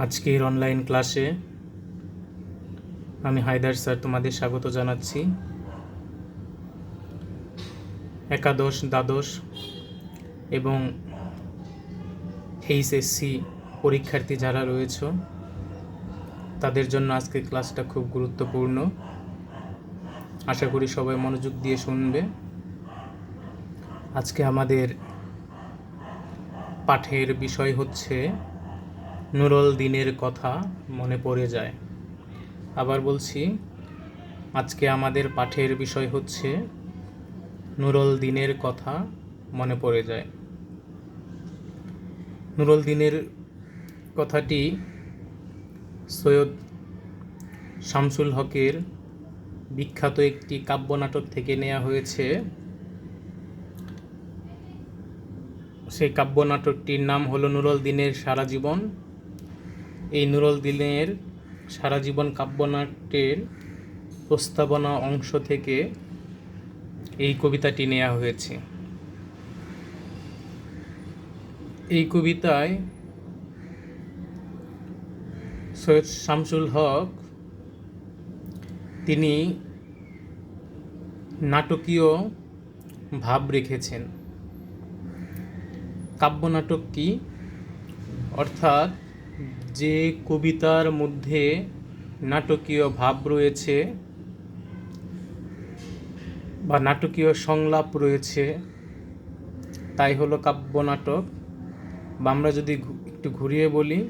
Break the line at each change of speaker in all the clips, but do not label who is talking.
আজকের অনলাইন ক্লাসে আমি হায়দার স্যার তোমাদের স্বাগত জানাচ্ছি। একাদশ, দ্বাদশ এবং এইচএসসি পরীক্ষার্থী যারা রয়েছ তাদের জন্য আজকের ক্লাসটা খুব গুরুত্বপূর্ণ। আশা করি সবাই মনোযোগ দিয়ে শুনবে। আজকে আমাদের পাঠের বিষয় হচ্ছে নুরুল দ্বীনের কথা মনে পড়ে যায়। আবার বলছি, আজকে আমাদের পাঠের বিষয় হচ্ছে নুরুল দ্বীনের কথা মনে পড়ে যায়। নুরুল দ্বীনের কথাটি সৈয়দ শামসুল হকের বিখ্যাত একটি কাব্যনাটক থেকে নেওয়া হয়েছে। সেই কাব্যনাটকটির নাম হলো নুরুল দ্বীনের সারা জীবন। এই নুরুল দ্বীনের সারা জীবন কাব্যনাট্যের প্রস্তাবনা অংশ থেকে এই কবিতাটি নেওয়া হয়েছে। এই কবিতায় সৈয়দ শামসুল হক তিনি নাটকীয় ভাব রেখেছেন। কাব্যনাটক কি? অর্থাৎ যে কবিতার মধ্যে নাটকীয় ভাব রয়েছে বা নাটকীয় সংলাপ রয়েছে তাই হলো কাব্যনাটক। বা আমরা যদি একটু ঘুরিয়ে বলি,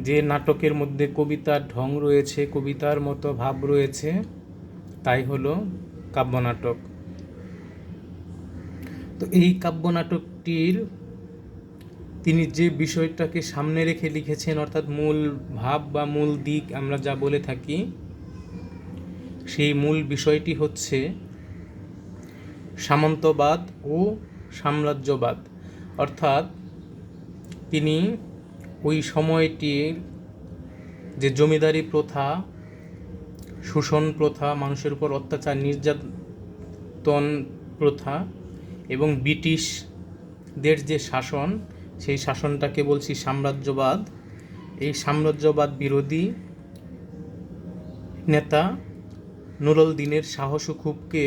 যে নাটকের মধ্যে কবিতার ঢং রয়েছে, কবিতার মতো ভাব রয়েছে, তাই হলো কাব্যনাটক। তো এই কাব্যনাটকটির তিনি যে বিষয়টাকে সামনে রেখে লিখেছেন, অর্থাৎ মূল ভাব বা মূল দিক আমরা যা বলে থাকি, সেই মূল বিষয়টি হচ্ছে সামন্তবাদ ও সাম্রাজ্যবাদ। অর্থাৎ তিনি ওই সময়টির যে জমিদারি প্রথা, শোষণ প্রথা, মানুষের উপর অত্যাচার নির্যাতন প্রথা এবং ব্রিটিশদের যে শাসন, সেই শাসনটাকে বলছি সাম্রাজ্যবাদ। এই সাম্রাজ্যবাদ বিরোধী নেতা নুরুল দ্বীনের সাহস ও ক্ষোভকে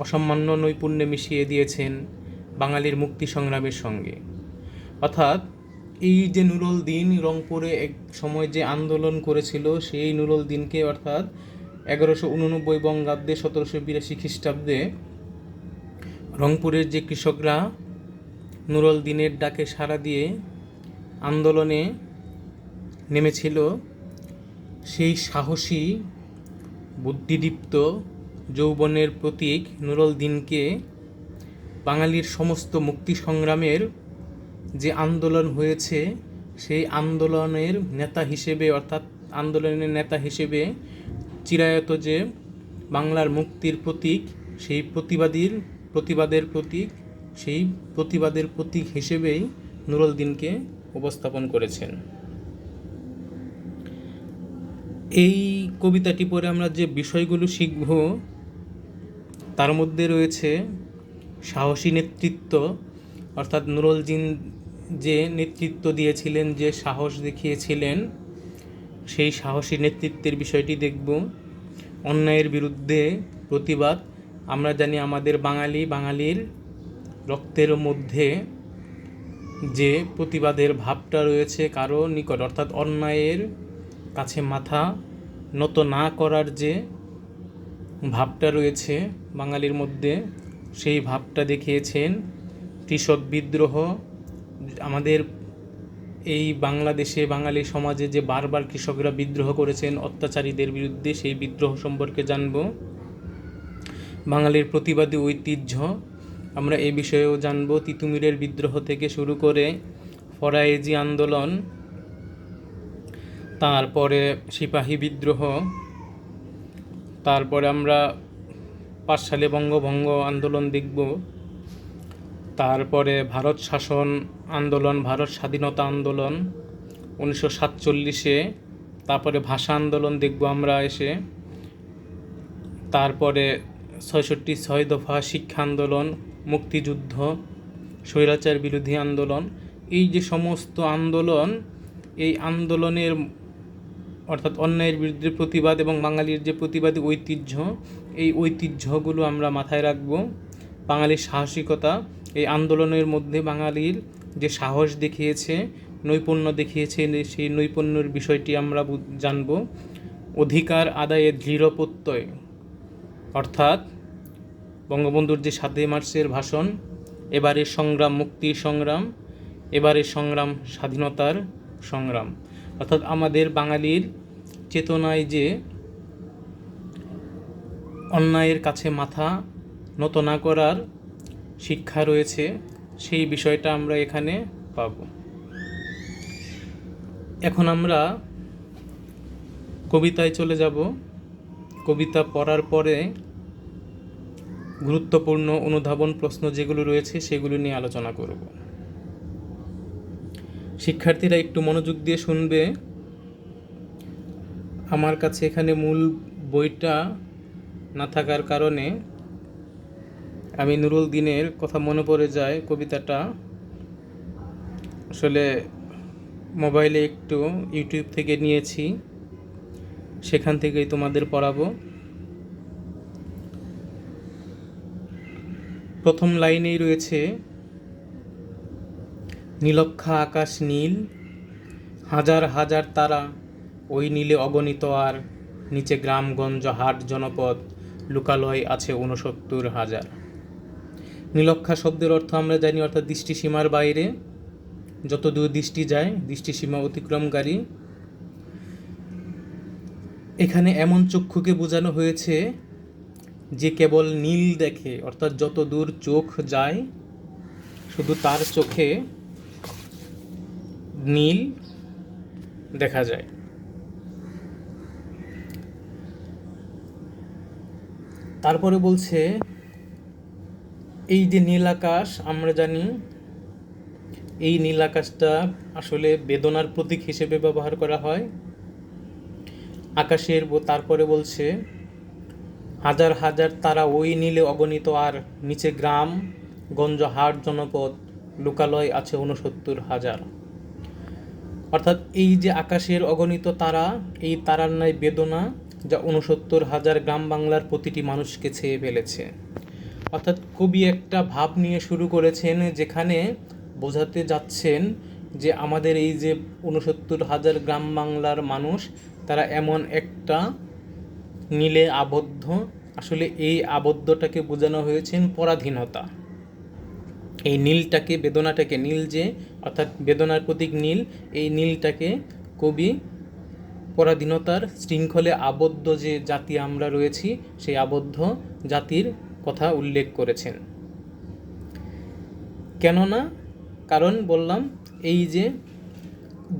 অসামান্য নৈপুণ্যে মিশিয়ে দিয়েছেন বাঙালির মুক্তি সংগ্রামের সঙ্গে। অর্থাৎ এই যে নুরুল দ্বীন রংপুরে এক সময় যে আন্দোলন করেছিল, সেই নুরুল দ্বীনকে অর্থাৎ 1189 বঙ্গাব্দে 1782 খ্রিস্টাব্দে রংপুরের যে কৃষকরা নুরুল দ্বীনের ডাকে সাড়া দিয়ে আন্দোলনে নেমেছিল, সেই সাহসী বুদ্ধিদীপ্ত যৌবনের প্রতীক নুরুল দ্বীনকে বাঙালির সমস্ত মুক্তি সংগ্রামের যে আন্দোলন হয়েছে, সেই আন্দোলনের নেতা হিসেবে, অর্থাৎ আন্দোলনের নেতা হিসেবে চিরায়ত যে বাংলার মুক্তির প্রতীক, সেই প্রতিবাদের প্রতীক, সেই প্রতিবাদের প্রতীক হিসেবেই নুরুল দ্বীনকে উপস্থাপন করেছেন। এই কবিতাটি পড়ে আমরা যে বিষয়গুলো শিখব, তার মধ্যে রয়েছে সাহসী নেতৃত্ব, অর্থাৎ নুরুল দ্বীন যে নেতৃত্ব দিয়েছিলেন, যে সাহস দেখিয়েছিলেন, সেই সাহসী নেতৃত্বের বিষয়টি দেখব। অন্যায়ের বিরুদ্ধে প্রতিবাদ। আমরা জানি আমাদের বাঙালির রক্তের মধ্যে যে প্রতিবাদের ভাবটা রয়েছে কারো নিকট, অর্থাৎ অন্যায়ের কাছে মাথা নত না করার যে ভাবটা রয়েছে বাঙালির মধ্যে, সেই ভাবটা দেখিয়েছেন। কৃষক বিদ্রোহ, আমাদের এই বাংলাদেশে বাঙালি সমাজে যে বারবার কৃষকরা বিদ্রোহ করেছেন অত্যাচারীদের বিরুদ্ধে, সেই বিদ্রোহ সম্পর্কে জানব। বাঙালির প্রতিবাদী ঐতিহ্য আমরা এই বিষয়েও জানব। তিতুমিরের বিদ্রোহ থেকে শুরু করে ফরায়েজি আন্দোলন, তারপরে সিপাহী বিদ্রোহ, তারপরে আমরা 5 সালে বঙ্গভঙ্গ আন্দোলন দেখব, তারপরে ভারত শাসন আন্দোলন, ভারত স্বাধীনতা আন্দোলন 1947-এ, তারপরে ভাষা আন্দোলন দেখব আমরা এসে, তারপরে 66 6 দফা শিক্ষা আন্দোলন, মুক্তিযুদ্ধ, স্বৈরাচার বিরোধী আন্দোলন। এই যে সমস্ত আন্দোলন এই আন্দোলনের অর্থাৎ অন্যায়ের বিরুদ্ধে প্রতিবাদ এবং বাঙালির যে প্রতিবাদী ঐতিহ্য, এই ঐতিহ্যগুলো আমরা মাথায় রাখব। বাঙালির সাহসিকতা, এই আন্দোলনের মধ্যে বাঙালির যে সাহস দেখিয়েছে, নৈপুণ্য দেখিয়েছে, সেই নৈপুণ্যের বিষয়টি আমরা জানব। অধিকার আদায়ে দৃঢ় প্রত্যয়, অর্থাৎ বঙ্গবন্ধুর যে 7 মার্চের ভাষণ, এবারের সংগ্রাম মুক্তির সংগ্রাম, এবারের সংগ্রাম স্বাধীনতার সংগ্রাম, অর্থাৎ আমাদের বাঙালির চেতনায় যে অন্যায়ের কাছে মাথা নত না করার শিক্ষা রয়েছে, সেই বিষয়টা আমরা এখানে পাব। এখন আমরা কবিতায় চলে যাব। কবিতা পড়ার পরে গুরুত্বপূর্ণ অনুধাবন প্রশ্ন যেগুলো রয়েছে সেগুলো নিয়ে আলোচনা করব। শিক্ষার্থীরা একটু মনোযোগ দিয়ে শুনবে। আমার কাছে এখানে মূল বইটা না থাকার কারণে আমি নুরুল দিনের কথা মনে পড়ে যায়। কবিতাটা আসলে মোবাইলে একটু ইউটিউব থেকে নিয়েছি, সেখান থেকেই তোমাদের পড়াবো। প্রথম লাইনেই রয়েছে, নীলক্ষা আকাশ নীল, হাজার হাজার তারা, ওই নীলে অগণিত আর, নিচে গ্রামগঞ্জ হাট জনপদ, লোকালয় আছে 69,000। নীলক্ষা শব্দের অর্থ আমরা জানি, অর্থাৎ দৃষ্টিসীমার বাইরে, যত দূর দৃষ্টি যায়, দৃষ্টিসীমা অতিক্রমকারী। এখানে এমন চক্ষুকে বোঝানো হয়েছে যে কেবল নীল দেখে, অর্থাৎ যত দূর চোখ যায় শুধু তার চোখে নীল দেখা যায়। তারপরে বলছে, এই যে নীল আকাশ আমরা জানি, এই নীল আকাশটা আসলে বেদনার প্রতীক হিসেবে ব্যবহার করা হয় আকাশের। তারপরে বলছে, হাজার হাজার তারা, ওই নীলে অগণিত আর, নিচে গ্রাম গঞ্জ হাট জনপদ, লোকালয় আছে 69,000। অর্থাৎ এই যে আকাশের অগণিত তারা, এই তারার ন্যায় বেদনা যা 69,000 গ্রাম বাংলার প্রতিটি মানুষকে ছেয়ে ফেলেছে। অর্থাৎ কবি একটা ভাব নিয়ে শুরু করেছেন, যেখানে বোঝাতে যাচ্ছেন যে আমাদের এই যে 69,000 গ্রাম বাংলার মানুষ, তারা এমন একটা নীলে আবদ্ধ। আসলে এই আবদ্ধটাকে বোঝানো হয়েছেন পরাধীনতা। এই নীলটাকে, বেদনাটাকে, নীল যে অর্থাৎ বেদনার প্রতীক নীল, এই নীলটাকে কবি পরাধীনতার শৃঙ্খলে আবদ্ধ যে জাতি আমরা রয়েছি, সেই আবদ্ধ জাতির কথা উল্লেখ করেছেন। কেননা, কারণ বললাম, এই যে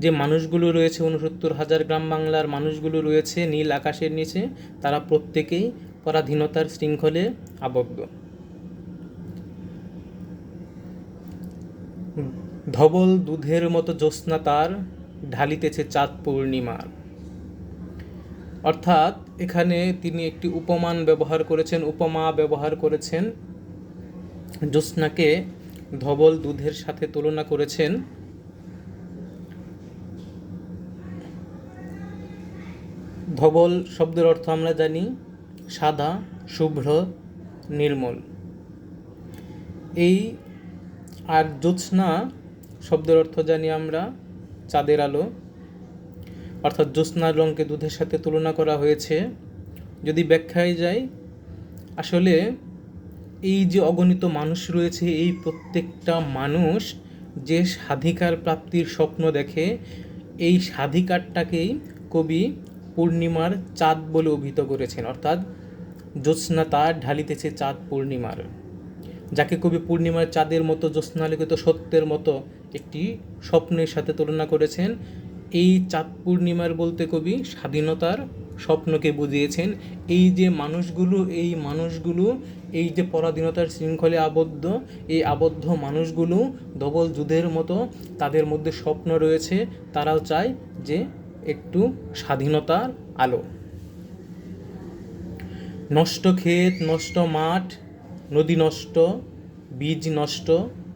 যে মানুষগুলো রয়েছে, 69,000 গ্রাম বাংলার মানুষগুলো রয়েছে নীল আকাশের নিচে, তারা প্রত্যেকেই পরাধীনতার শৃঙ্খলে আবদ্ধ। ধবল দুধের মতো জ্যোৎস্না তার, ঢালিতেছে চাঁদ পূর্ণিমার। অর্থাৎ এখানে তিনি একটি উপমা ব্যবহার করেছেন। জ্যোৎস্নাকে ধবল দুধের সাথে তুলনা করেছেন। ধবল শব্দের অর্থ আমরা জানি সাদা, শুভ্র, নির্মল। এই আর জ্যোৎস্না শব্দের অর্থ জানি আমরা চাঁদের আলো। অর্থাৎ জ্যোৎস্নার রঙকে দুধের সাথে তুলনা করা হয়েছে। যদি ব্যাখ্যায় যাই, আসলে এই যে অগণিত মানুষ রয়েছে, এই প্রত্যেকটা মানুষ যে স্বাধিকার প্রাপ্তির স্বপ্ন দেখে, এই স্বাধিকারটাকেই কবি পূর্ণিমার চাঁদ বলে অভিহিত করেছেন। অর্থাৎ জ্যোৎস্না তার, ঢালিতেছে চাঁদ পূর্ণিমার, যাকে কবি পূর্ণিমার চাঁদের মতো, জ্যোৎস্নালিখিত সত্যের মতো একটি স্বপ্নের সাথে তুলনা করেছেন। এই চাঁদ পূর্ণিমার বলতে কবি স্বাধীনতার স্বপ্নকে বুঝিয়েছেন। এই যে মানুষগুলো, এই যে পরাধীনতার শৃঙ্খলে আবদ্ধ, এই আবদ্ধ মানুষগুলো ধবল দুধের মতো, তাদের মধ্যে স্বপ্ন রয়েছে। তারাও চায় যে একটু স্বাধীনতার আলো। নষ্ট ক্ষেত, নষ্ট মাঠ, নদী নষ্ট, বীজ নষ্ট,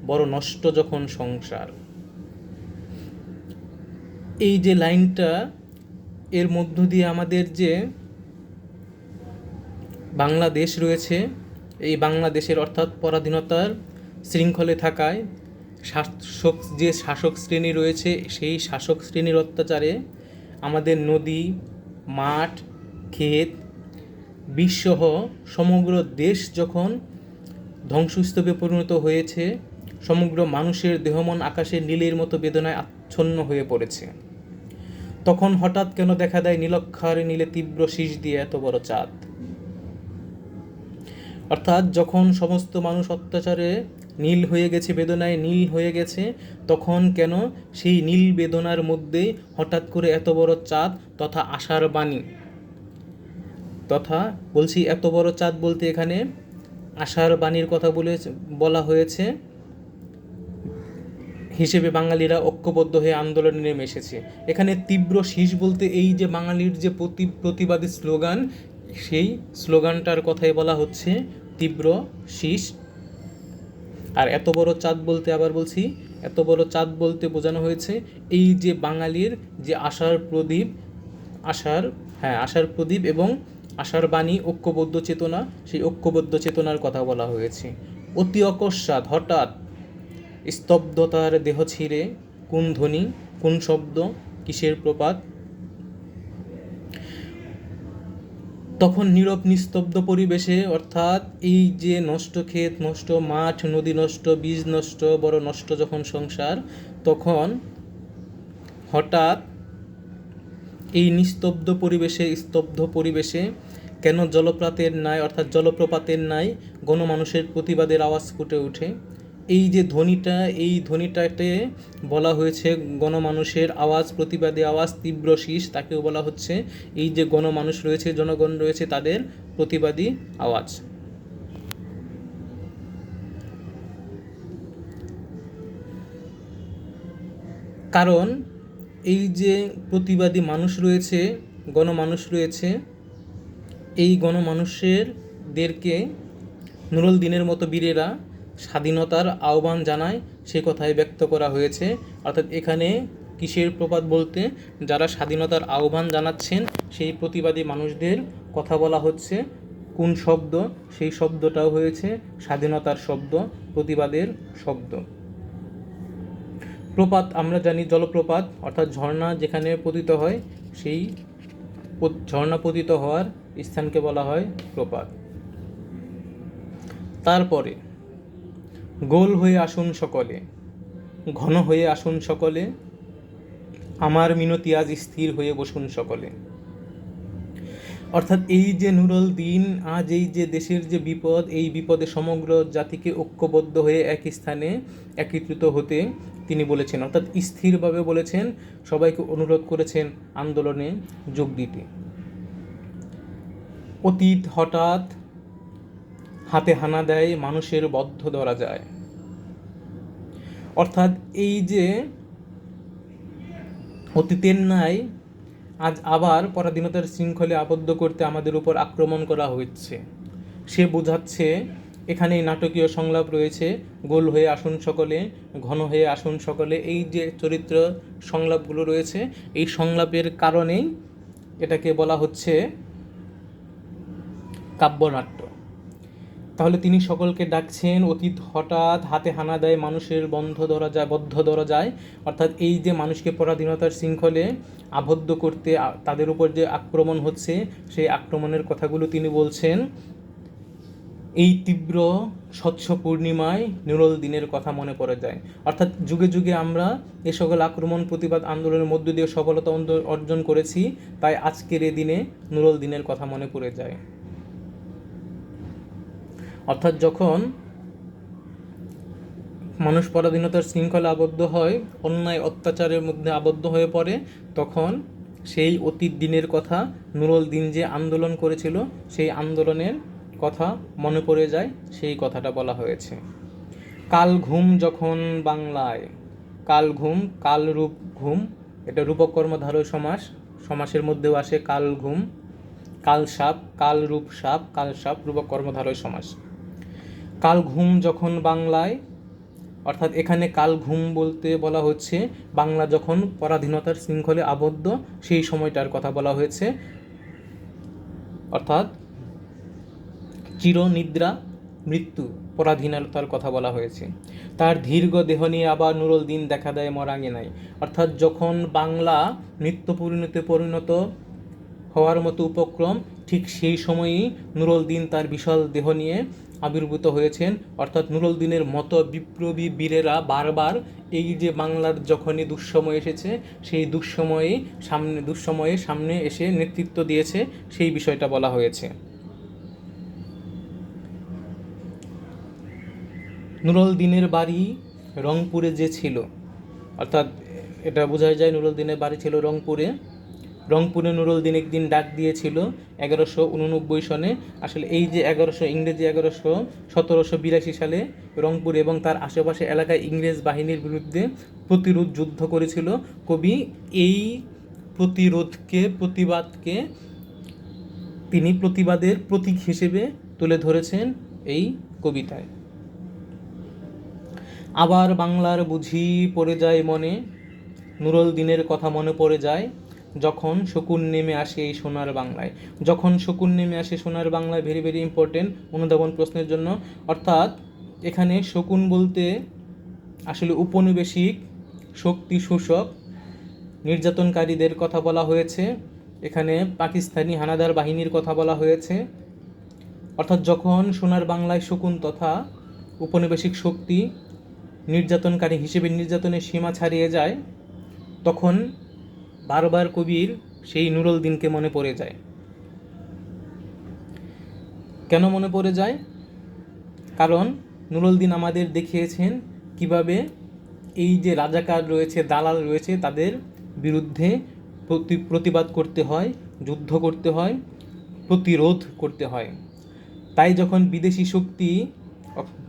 বড় নষ্ট যখন সংসার। এই যে লাইনটা, এর মধ্য দিয়ে আমাদের যে বাংলাদেশ রয়েছে, এই বাংলাদেশের অর্থাৎ পরাধীনতার শৃঙ্খলে থাকায় শাসক শ্রেণী রয়েছে, সেই শাসক শ্রেণীর অত্যাচারে আমাদের নদী, মাঠ, ক্ষেত, বিশ্বসহ সমগ্র দেশ যখন ধ্বংসস্তূপে পরিণত হয়েছে, সমগ্র মানুষের দেহমন আকাশের নীলের মতো বেদনায় আচ্ছন্ন হয়ে পড়েছে, তখন হঠাৎ কেন দেখা দেয় নীলক্ষার নীলে তীব্র শীষ দিয়ে এত বড় চাঁদ। অর্থাৎ যখন সমস্ত মানুষ অত্যাচারে নীল হয়ে গেছে, বেদনায় নীল হয়ে গেছে, তখন কেন সেই নীল বেদনার মধ্যে হঠাৎ করে এত বড় চাঁদ তথা আশার বাণী, তথা বলছি এত বড় চাঁদ বলতে এখানে আশার বাণীর কথা বলা হয়েছে হিসেবে বাঙালিরা ঐক্যবদ্ধ হয়ে আন্দোলনে নেমে এসেছে। এখানে তীব্র শীষ বলতে এই যে বাঙালির যে প্রতিবাদী স্লোগান, সেই স্লোগানটার কথাই বলা হচ্ছে তীব্র শীষ। আর এত বড় চাঁদ বলতে আবার বলছি, এত বড় চাঁদ বলতে বোঝানো হয়েছে এই যে বাঙালির যে আশার প্রদীপ এবং আশার বাণী, ঐক্যবদ্ধ চেতনা, সেই ঐক্যবদ্ধ চেতনার কথা বলা হয়েছে। অতি অকস্মাৎ হঠাৎ স্তব্ধতার দেহ ছিঁড়ে কোন ধ্বনি, কোন শব্দ, কিসের প্রপাত, তখন নীরব নিস্তব্ধ পরিবেশে, অর্থাৎ এই যে নষ্ট ক্ষেত, নষ্ট মাঠ, নদী নষ্ট, বীজ নষ্ট, বড় নষ্ট যখন সংসার, তখন হঠাৎ এই নিস্তব্ধ পরিবেশে, স্তব্ধ পরিবেশে কেন জলপ্রপাতের ন্যায়, অর্থাৎ জলপ্রপাতের ন্যায় গণমানুষের প্রতিবাদের আওয়াজ ফুটে ওঠে। এই যে ধ্বনিটা, এই ধ্বনিটাতে বলা হয়েছে গণমানুষের আওয়াজ, প্রতিবাদী আওয়াজ, তীব্র শীষ, তাকেও বলা হচ্ছে এই যে গণমানুষ রয়েছে, জনগণ রয়েছে, তাদের প্রতিবাদী আওয়াজ। কারণ এই যে প্রতিবাদী মানুষ রয়েছে, গণমানুষ রয়েছে, এই গণমানুষদেরকে নুরুল দিনের মতো বীরেরা স্বাধীনতার আহ্বান জানায়, সে কথাই ব্যক্ত করা হয়েছে। অর্থাৎ এখানে কিসের প্রপাত বলতে যারা স্বাধীনতার আহ্বান জানাচ্ছেন সেই প্রতিবাদী মানুষদের কথা বলা হচ্ছে। কোন শব্দ? সেই শব্দটাও হয়েছে স্বাধীনতার শব্দ, প্রতিবাদের শব্দ। প্রপাত আমরা জানি জলপ্রপাত, অর্থাৎ ঝর্ণা যেখানে পতিত হয়, সেই ঝর্ণা পতিত হওয়ার স্থানকে বলা হয় প্রপাত। তারপরে গোল হয়ে আসুন সকলে, ঘন হয়ে আসুন সকলে, আমার মিনতি আজ স্থির হয়ে বসুন সকলে। অর্থাৎ এই যে নুরুল দিন, আজ এই যে দেশের যে বিপদ, এই বিপদে সমগ্র জাতিকে ঐক্যবদ্ধ হয়ে এক স্থানে একত্রিত হতে তিনি বলেছেন, অর্থাৎ স্থিরভাবে বলেছেন, সবাইকে অনুরোধ করেছেন আন্দোলনে যোগ দিতে। অতীত হঠাৎ হাতে হানা দেয়, মানুষের বদ্ধ ধরা যায়। অর্থাৎ এই যে অতীতের ন্যায় আজ আবার পরাধীনতার শৃঙ্খলে আবদ্ধ করতে আমাদের উপর আক্রমণ করা হচ্ছে, সে বোঝাচ্ছে। এখানে নাটকীয় সংলাপ রয়েছে, গোল হয়ে আসুন সকলে, ঘন হয়ে আসুন সকলে, এই যে চরিত্র সংলাপগুলো রয়েছে, এই সংলাপের কারণেই এটাকে বলা হচ্ছে কাব্যনাট্য। তাহলে তিনি সকলকে ডাকছেন, অতীত হঠাৎ হাতে হানা দেয়, মানুষের বদ্ধ ধরা যায়। অর্থাৎ এই যে মানুষকে পরাধীনতার শৃঙ্খলে আবদ্ধ করতে তাদের উপর যে আক্রমণ হচ্ছে, সেই আক্রমণের কথাগুলো তিনি বলছেন। এই তীব্র স্বচ্ছ পূর্ণিমায় নুরুল দিনের কথা মনে পড়ে যায়। অর্থাৎ যুগে যুগে আমরা এ সকল আক্রমণ, প্রতিবাদ আন্দোলনের মধ্য দিয়ে সফলতা অর্জন করেছি, তাই আজকের এ দিনে নুরুল দিনের কথা মনে পড়ে যায়। অর্থাৎ যখন মানুষ পরাধীনতার শৃঙ্খলা আবদ্ধ হয়, অন্যায় অত্যাচারের মধ্যে আবদ্ধ হয়ে পড়ে, তখন সেই অতীত দিনের কথা, নুরুল দিন যে আন্দোলন করেছিল, সেই আন্দোলনের কথা মনে পড়ে যায়, সেই কথাটা বলা হয়েছে। কাল ঘুম যখন বাংলায়, কাল ঘুম, কাল রূপ ঘুম, এটা রূপক কর্মধারয় সমাস, সমাসের মধ্যেও আসে কাল ঘুম, কাল সাপ, কাল রূপ সাপ, কাল সাপ রূপক কর্মধারয় সমাস। কাল ঘুম যখন বাংলায়, অর্থাৎ এখানে কাল ঘুম বলতে বলা হচ্ছে বাংলা যখন পরাধীনতার শৃঙ্খলে আবদ্ধ সেই সময়টার কথা বলা হয়েছে, অর্থাৎ চিরনিদ্রা মৃত্যু পরাধীনতার কথা বলা হয়েছে। তার দীর্ঘ দেহ নিয়ে আবার নুরুল দিন দেখা দেয় মরাঙ্গিনায়, অর্থাৎ যখন বাংলা নিত্য পরিণত হওয়ার মতো উপক্রম, ঠিক সেই সময়ই নুরুল দিন তার বিশাল দেহ নিয়ে আবির্ভূত হয়েছেন। অর্থাৎ নুরুল দিনের মতো বিপ্লবী বীরেরা বারবার এই যে বাংলার যখনই দুঃসময় এসেছে সেই দুঃসময়ে সামনে এসে নেতৃত্ব দিয়েছে, সেই বিষয়টা বলা হয়েছে। নুরুল দিনের বাড়ি রংপুরে যে ছিল, অর্থাৎ এটা বোঝা যায় নুরুল দিনের বাড়ি ছিল রংপুরে নুরুল দিন একদিন ডাক দিয়েছিল 1189 সনে। আসলে এই যে ইংরেজি 1782 সালে রংপুর এবং তার আশেপাশে এলাকায় ইংরেজ বাহিনীর বিরুদ্ধে প্রতিরোধ যুদ্ধ করেছিল। কবি এই প্রতিবাদকে তিনি প্রতিবাদের প্রতীক হিসেবে তুলে ধরেছেন এই কবিতায়। আবার বাংলার বুঝি পড়ে যায় মনে, নুরুল দিনের কথা মনে পড়ে যায় যখন শকুন নেমে আসে এই সোনার বাংলায়। যখন শকুন নেমে আসে সোনার বাংলায়, ভেরি ভেরি ইম্পর্টেন্ট অনুধাবন প্রশ্নের জন্য। অর্থাৎ এখানে শকুন বলতে আসলে উপনিবেশিক শক্তি শোষক নির্যাতনকারীদের কথা বলা হয়েছে, এখানে পাকিস্তানি হানাদার বাহিনীর কথা বলা হয়েছে। অর্থাৎ যখন সোনার বাংলায় শকুন তথা উপনিবেশিক শক্তি নির্যাতনকারী হিসেবে নির্যাতনের সীমা ছাড়িয়ে যায়, তখন বারবার কবির সেই নুরুল দিনকে মনে পড়ে যায়। কেন মনে পড়ে যায়? কারণ নুরুল দিন আমাদের দেখিয়েছেন কিভাবে এই যে রাজাকার রয়েছে, দালাল রয়েছে, তাদের বিরুদ্ধে প্রতিবাদ করতে হয়, যুদ্ধ করতে হয়, প্রতিরোধ করতে হয়। তাই যখন বিদেশি শক্তি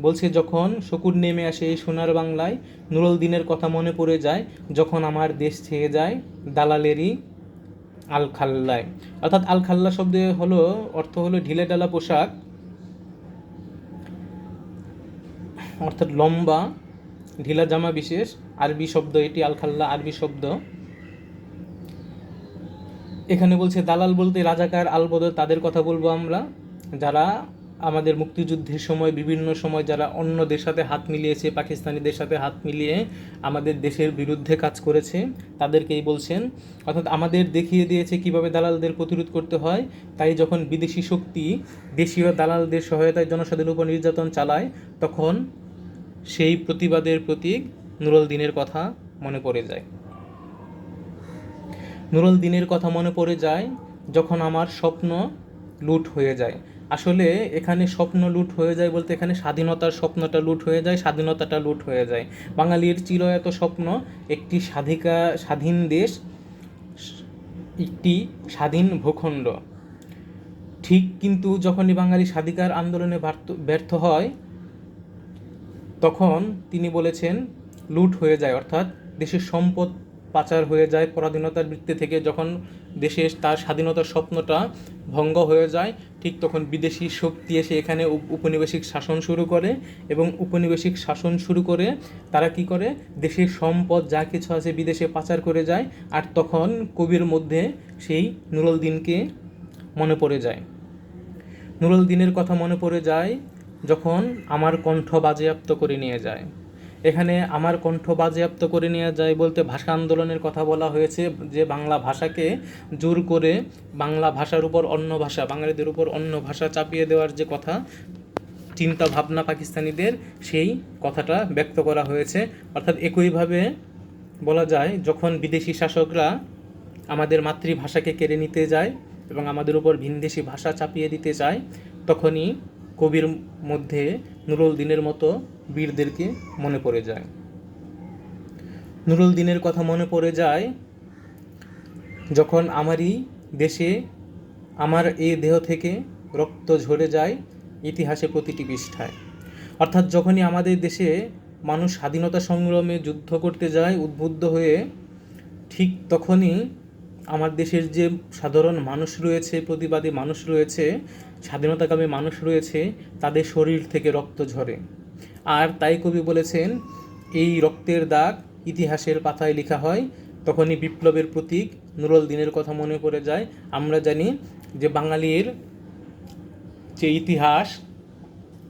বলছে যখন শকুন নেমে আসে এই সোনার বাংলায়, নুরুল দিনের কথা মনে পড়ে যায় যখন আমার দেশ ছেয়ে যায় দালালেরই আলখাল্লায়। অর্থাৎ আলখাল্লা শব্দে অর্থ হলো ঢিলে ঢালা পোশাক, অর্থাৎ লম্বা ঢিলা জামা বিশেষ আরবি শব্দ এটি, আলখাল্লা আরবি শব্দ। এখানে বলছে দালাল বলতে রাজাকার আলবদর তাদের কথা বলবো আমরা, যারা আমাদের মুক্তিযুদ্ধের সময় বিভিন্ন সময় যারা অন্যদের সাথে হাত মিলিয়েছে, পাকিস্তানিদের সাথে হাত মিলিয়ে আমাদের দেশের বিরুদ্ধে কাজ করেছে, তাদেরকেই বলছেন। অর্থাৎ আমাদের দেখিয়ে দিয়েছে কিভাবে দালালদের প্রতিরোধ করতে হয়। তাই যখন বিদেশি শক্তি দেশীয় দালালদের সহায়তায় জনসাধারণের উপর নির্যাতন চালায়, তখন সেই প্রতিবাদের প্রতীক নুরুল দিনের কথা মনে পড়ে যায়। নুরুল দিনের কথা মনে পড়ে যায় যখন আমার স্বপ্ন লুট হয়ে যায়। আসলে এখানে স্বপ্ন লুট হয়ে যায় বলতে এখানে স্বাধীনতার স্বপ্নটা লুট হয়ে যায়, স্বাধীনতাটা লুট হয়ে যায়। বাঙালির চিরায়ত স্বপ্ন একটি স্বাধীন দেশ, একটি স্বাধীন ভূখণ্ড। ঠিক কিন্তু যখনই বাঙালি স্বাধিকার আন্দোলনে ব্যর্থ হয়, তখন তিনি বলেছেন লুট হয়ে যায়, অর্থাৎ দেশের সম্পদ পাচার হয়ে যায় পরাধীনতার বৃত্তি থেকে। যখন দেশের তার স্বাধীনতার স্বপ্নটা ভঙ্গ হয়ে যায়, ঠিক তখন বিদেশি শক্তি এসে এখানে উপনিবেশিক শাসন শুরু করে, এবং উপনিবেশিক শাসন শুরু করে তারা কি করে, দেশের সম্পদ যা কিছু আছে বিদেশে পাচার করে যায়। আর তখন কবির মধ্যে সেই নুরুল দিনকে মনে পড়ে যায়। নুরুল দিনের কথা মনে পড়ে যায় যখন আমার কণ্ঠ বাজেয়াপ্ত করে নিয়ে যায়। এখানে আমার কণ্ঠ বাজেয়াপ্ত করে নিয়ে যায় বলতে ভাষা আন্দোলনের কথা বলা হয়েছে, যে বাংলা ভাষাকে জোর করে বাংলা ভাষার উপর অন্য ভাষা, বাঙালিদের উপর অন্য ভাষা চাপিয়ে দেওয়ার যে কথা, চিন্তা ভাবনা পাকিস্তানিদের, সেই কথাটা ব্যক্ত করা হয়েছে। অর্থাৎ একইভাবে বলা যায় যখন বিদেশি শাসকরা আমাদের মাতৃভাষাকে কেড়ে নিতে যায় এবং আমাদের উপর ভিনদেশি ভাষা চাপিয়ে দিতে চায়, তখনই কবির মধ্যে নুরুল দিনের মতো বীরদেরকে মনে পড়ে যায়। নুরুল দিনের কথা মনে পড়ে যায় যখন আমারই দেশে আমার এই দেহ থেকে রক্ত ঝরে যায় ইতিহাসে প্রতিটি পৃষ্ঠায়। অর্থাৎ যখনই আমাদের দেশে মানুষ স্বাধীনতা সংগ্রামে যুদ্ধ করতে যায় উদ্বুদ্ধ হয়ে, ঠিক তখনই আমার দেশের যে সাধারণ মানুষ রয়েছে, প্রতিবাদী মানুষ রয়েছে, স্বাধীনতাকামী মানুষ রয়েছে, তাদের শরীর থেকে রক্ত ঝরে। আর তাই কবি বলেছেন এই রক্তের দাগ ইতিহাসের পাতায় লেখা হয়, তখনই বিপ্লবের প্রতীক নুরুল দিনের কথা মনে পড়ে যায়। আমরা জানি যে বাঙালির যে ইতিহাস,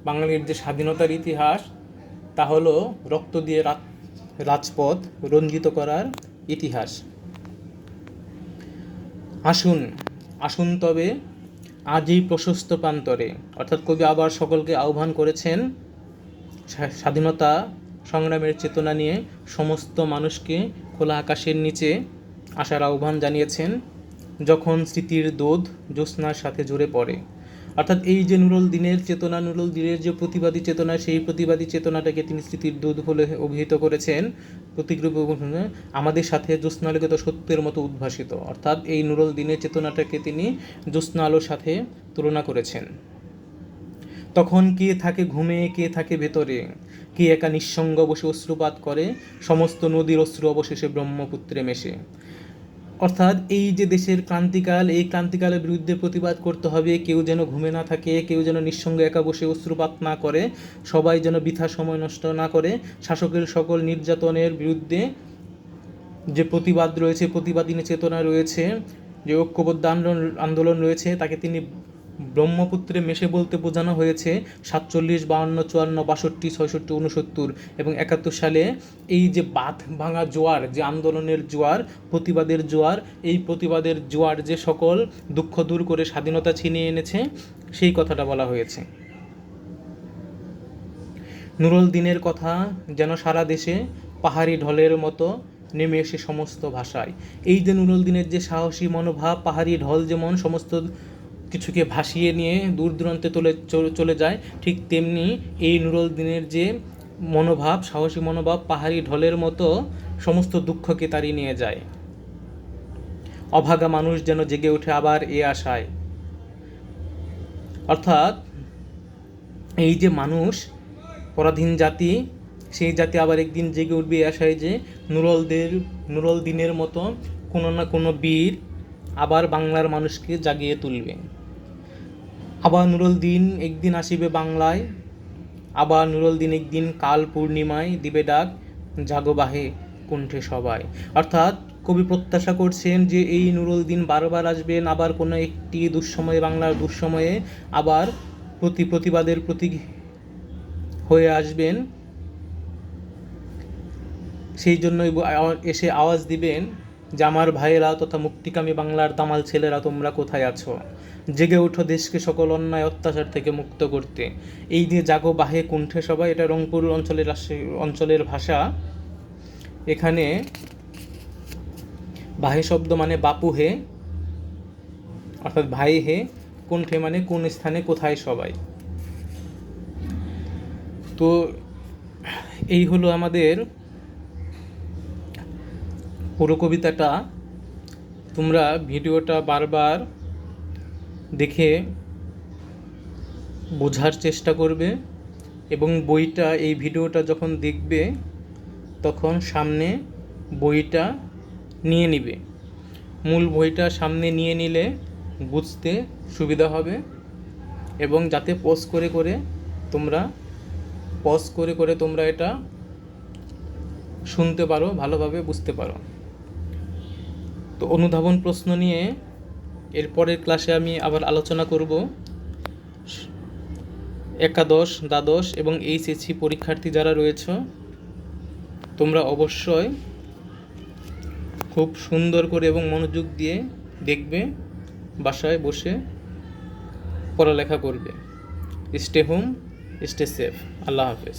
বাঙালির যে স্বাধীনতার ইতিহাস, তা হলো রক্ত দিয়ে রাজপথ রঞ্জিত করার ইতিহাস। আসুন আসুন তবে আজই প্রশস্ত প্রান্তরে, অর্থাৎ কবি আবার সকলকে আহ্বান করেছেন স্বাধীনতা সংগ্রামের চেতনা নিয়ে সমস্ত মানুষকে খোলা আকাশের নিচে আসার আহ্বান জানিয়েছেন, যখন স্মৃতির দোধ জ্যোৎস্নার সাথে জুড়ে পড়ে। অর্থাৎ এই যে নুরুল দিনের চেতনা, নুরুল দিনের যে প্রতিবাদী চেতনা, সেই প্রতিবাদী চেতনাটাকে তিনি স্মৃতির দোধ বলে অভিহিত করেছেন, প্রতীকরূপে আমাদের সাথে জ্যোৎস্নালোকিত সত্যের মতো উদ্ভাসিত। অর্থাৎ এই নুরুল দিনের চেতনাটাকে তিনি জ্যোৎস্না আলোর সাথে তুলনা করেছেন। তখন কে থাকে ঘুমে, কে থাকে ভেতরে, কে একা নিঃসঙ্গ বসে অশ্রুপাত করে, সমস্ত নদীর অশ্রু অবশেষে ব্রহ্মপুত্রে মেশে। অর্থাৎ এই যে দেশের ক্রান্তিকাল, এই ক্রান্তিকালের বিরুদ্ধে প্রতিবাদ করতে হবে। কেউ যেন ঘুমে না থাকে, কেউ যেন নিঃসঙ্গ একা বসে অশ্রুপাত না করে, সবাই যেন বৃথা সময় নষ্ট না করে। শাসকের সকল নির্যাতনের বিরুদ্ধে যে প্রতিবাদ রয়েছে, প্রতিবাদী চেতনা রয়েছে, যে ঐক্যবদ্ধ আন্দোলন রয়েছে, তাকে তিনি ব্রহ্মপুত্রে মেশে বলতে বোঝানো হয়েছে 47, 52, 54, 62, 66, 69 এবং 71 সালে এই যে বাঁধ ভাঙা জোয়ার, যে আন্দোলনের জোয়ার, প্রতিবাদের জোয়ার, এই প্রতিবাদের জোয়ার যে সকল দুঃখ দূর করে স্বাধীনতা ছিনিয়ে এনেছে, সেই কথাটা বলা হয়েছে। নুরুল দিনের কথা যেন সারা দেশে পাহাড়ি ঢলের মতো নেমে এসে সমস্ত ভাষায়। এই যে নুরুল দিনের যে সাহসী মনোভাব, পাহাড়ি ঢল যেমন সমস্ত কিছুকে ভাসিয়ে নিয়ে দূর দূরান্তে চলে যায়, ঠিক তেমনি এই নুরুল দিনের যে মনোভাব, সাহসী মনোভাব, পাহাড়ি ঢলের মতো সমস্ত দুঃখকে তাড়িয়ে নিয়ে যায়। অভাগা মানুষ যেন জেগে ওঠে আবার এ আশায়। অর্থাৎ এই যে মানুষ, পরাধীন জাতি, সেই জাতি আবার একদিন জেগে উঠবে এ আশায় যে নুরুল দিনের মতো কোনো না কোনো বীর আবার বাংলার মানুষকে জাগিয়ে তুলবে। আবার নুরুল দিন একদিন আসিবে বাংলায়, আবার নুরুল দিন একদিন কাল পূর্ণিমায় দিবে ডাক, জাগো বাহে কুণ্ঠে সবাই। অর্থাৎ কবি প্রত্যাশা করছেন যে এই নুরুল দিন বারবার আসবেন, আবার কোনো একটি দুঃসময়ে, বাংলার দুঃসময়ে আবার প্রতিবাদের প্রতীক হয়ে আসবেন। সেই জন্যই এসে আওয়াজ দিবেন যে আমার ভাইয়েরা তথা মুক্তিকামী বাংলার দামাল ছেলেরা, তোমরা কোথায় আছো? জেগে ওঠো দেশকে সকল অন্যায় অত্যাচার থেকে মুক্ত করতে। এই যে জাগো বাহে কুণ্ঠে সবাই, এটা রংপুর অঞ্চলের ভাষা। এখানে বাহে শব্দ মানে বাপু হে, অর্থাৎ ভাই হে, কুণ্ঠে মানে কোন স্থানে, কোথায় সবাই। তো এই হলো আমাদের পুরো কবিতাটা। তোমরা ভিডিওটা বারবার দেখে বোঝার চেষ্টা করবে এবং বইটা, এই ভিডিওটা যখন দেখবে তখন সামনে বইটা নিয়ে নিবে। মূল বইটা সামনে নিয়ে নিলে বুঝতে সুবিধা হবে এবং যাতে পজ করে করে তোমরা এটা শুনতে পারো, ভালোভাবে বুঝতে পারো। তো অনুধাবন প্রশ্ন নিয়ে এরপরের ক্লাসে আমি আবার আলোচনা করব। একাদশ, দ্বাদশ এবং এইচএসসি পরীক্ষার্থী যারা রয়েছে, তোমরা অবশ্যই খুব সুন্দর করে এবং মনোযোগ দিয়ে দেখবে, বাসায় বসে পড়ালেখা করবে। Stay home, stay safe. আল্লাহ হাফেজ।